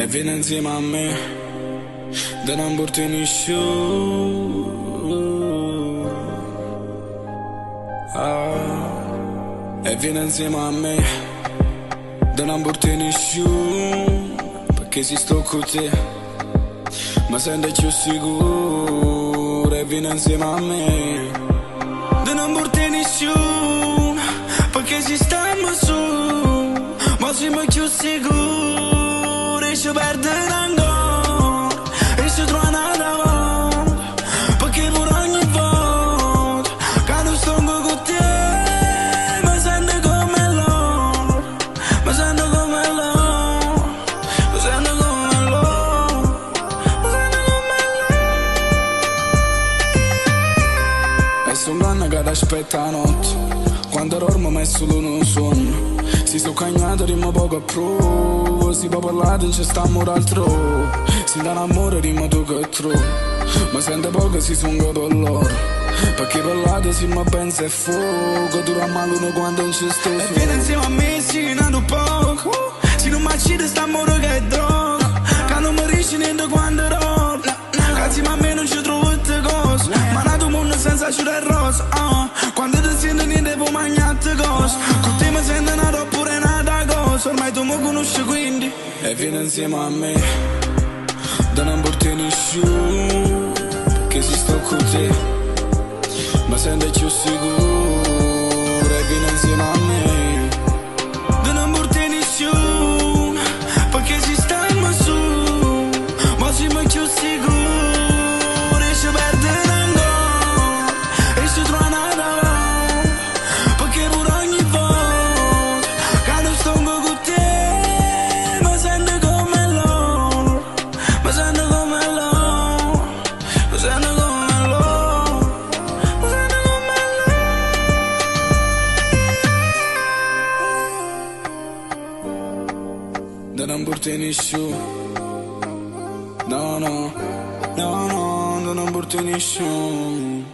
e vieni insieme a me, da non portare su. E vieni insieme a me, da non portare su, perché se sto con te mi sento più sicuro. E vieni insieme a me, da non portare su, perché se stiamo su, ma siamo più sicuri. E ci perdono ancora, e ci trovano davanti, perché per ogni volta che non sto con te mi sento come loro, mi sento come loro, mi sento come loro, mi sento come loro. E son donna che ti aspetta la notte, quando dormo messo l'uno sonno. Si sto cagnato rima poco a pro, si può parlare non ci sta amore altro. Si dà l'amore rima tu che trovo, ma sente poco si sunga per loro, perché parlate si ma pensa è fuoco, dura male uno quando non ci sto. E vieni insieme a me si nato poco, si non mi accide sta amore che è droga, che non mi riesce niente quando dormo, che insieme a me non ci trovo tutte cose, ma nato mondo senza ciudere rosa, quando ti senti niente può mangiare cose, con te mi sento nato oppure nata cosa, ormai tu mi conosci quindi. E vieni insieme a me, da non portare su, perché se sto con te mi sento più sicuro. E vieni insieme a me, da non portare su, perché se stiamo su, ma siamo più sicuri. E ci perdono ancora, e ci trovano davanti, perché per ogni volta che non sto con te mi sento come loro, mi sento come loro, mi sento come loro, mi sento come loro. Da non portare su, no, no, no, no, da non portare su.